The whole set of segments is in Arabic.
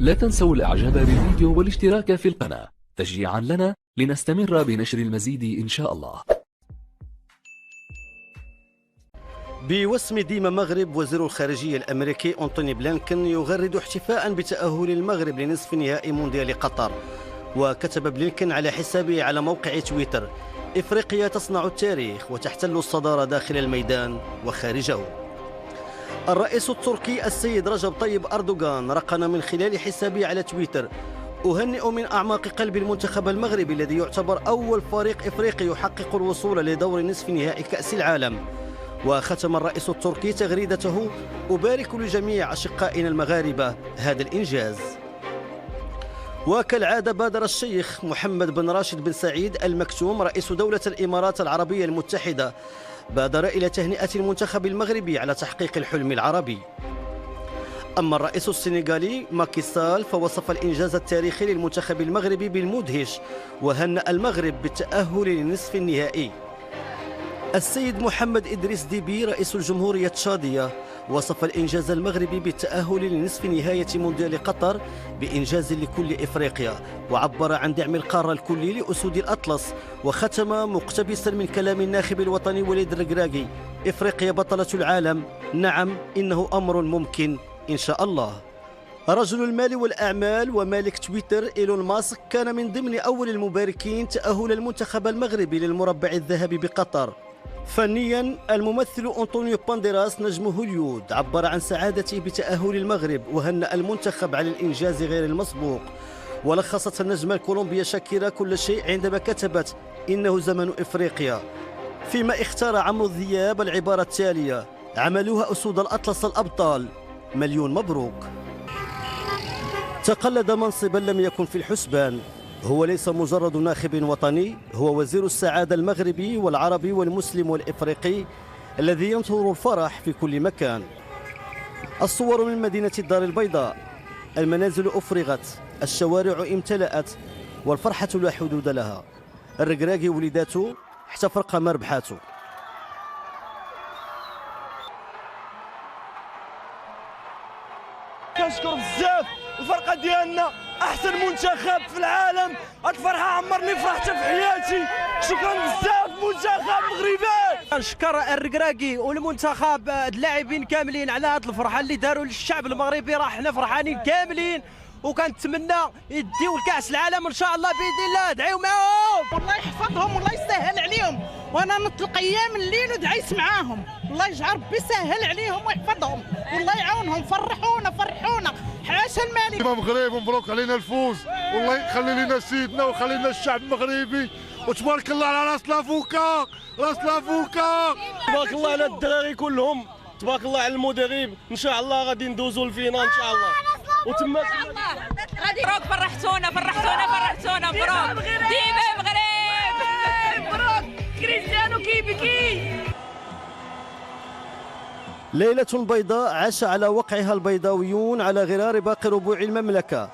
لا تنسوا الاعجاب بالفيديو والاشتراك في القناة تشجيعا لنا لنستمر بنشر المزيد إن شاء الله. بوسم ديما مغرب، وزير الخارجية الأمريكي أنتوني بلينكن يغرد احتفاء بتأهل المغرب لنصف نهائي مونديال قطر. وكتب بلينكن على حسابه على موقع تويتر: إفريقيا تصنع التاريخ وتحتل الصدارة داخل الميدان وخارجه. الرئيس التركي السيد رجب طيب أردوغان رقن من خلال حسابه على تويتر: أهنئ من أعماق قلب المنتخب المغربي الذي يعتبر أول فريق إفريقي يحقق الوصول لدور نصف نهائي كأس العالم. وختم الرئيس التركي تغريدته: أبارك لجميع أشقائنا المغاربة هذا الإنجاز. وكالعادة بادر الشيخ محمد بن راشد بن سعيد المكتوم رئيس دولة الإمارات العربية المتحدة بادر إلى تهنئة المنتخب المغربي على تحقيق الحلم العربي. أما الرئيس السنغالي ماكي سال فوصف الإنجاز التاريخي للمنتخب المغربي بالمدهش وهنأ المغرب بالتأهل لنصف النهائي. السيد محمد إدريس ديبي رئيس الجمهورية التشادية وصف الإنجاز المغربي بالتأهل لنصف نهاية مونديال قطر بإنجاز لكل إفريقيا، وعبر عن دعم القارة الكلي لأسود الأطلس، وختم مقتبسا من كلام الناخب الوطني وليد الركراكي: إفريقيا بطلة العالم، نعم إنه أمر ممكن إن شاء الله. رجل المال والأعمال ومالك تويتر إيلون ماسك كان من ضمن أول المباركين تأهل المنتخب المغربي للمربع الذهبي بقطر. فنيا، الممثل أنطونيو بانديراس نجم هوليود عبر عن سعادته بتأهل المغرب وهنأ المنتخب على الإنجاز غير المسبوق. ولخصت النجمة الكولومبية شاكيرا كل شيء عندما كتبت: إنه زمن إفريقيا. فيما اختار عمرو دياب العبارة التالية: عملوها أسود الأطلس الأبطال، مليون مبروك. تقلد منصبا لم يكن في الحسبان، هو ليس مجرد ناخب وطني، هو وزير السعادة المغربي والعربي والمسلم والإفريقي الذي ينثر الفرح في كل مكان. الصور من مدينة الدار البيضاء: المنازل أفرغت، الشوارع امتلأت، والفرحة لا حدود لها. الركراكي وليداته حتى فرقة ما ربحاته. كنشكر بزاف الفرقه ديالنا، احسن منتخب في العالم. هاد الفرحه عمرني فرحت في حياتي. شكرا بزاف منتخب مغربي. كنشكر الركراكي والمنتخب اللاعبين كاملين على هاد الفرحه اللي داروا للشعب المغربي. راه حنا فرحانين كاملين، وكنتمنى يديو الكاس العالم ان شاء الله باذن الله. دعيو معاهم، والله يحفظهم والله يسهل عليهم، وانا نطلق ايام الليل ودعيت معاهم. الله يجعل ربي يسهل عليهم ويحفظهم والله يعاونهم. فرحونا فرحونا، حاشا الملك. مغرب مبروك علينا الفوز، والله يخلي لنا سيدنا ويخلي لنا الشعب المغربي، وتبارك الله على راس لافوكا، راس لافوكا. تبارك الله على الدراري كلهم، تبارك الله على المدرب. ان شاء الله غادي ندوزوا الفينال ان شاء الله. وتما غادي مبروك، فرحتونا فرحتونا فرحتونا. مبروك ديما مغرب، مبروك كريستيانو كيبكي. ليلة بيضاء عاش على وقعها البيضاويون على غرار باقي ربوع المملكة.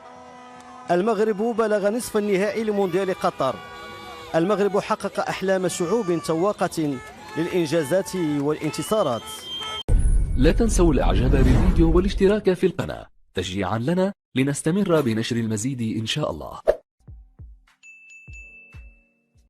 المغرب بلغ نصف النهائي لمونديال قطر. المغرب حقق أحلام شعوب تواقة للإنجازات والانتصارات. لا تنسوا الاعجاب بالفيديو والاشتراك في القناة تشجيعا لنا لنستمر بنشر المزيد إن شاء الله.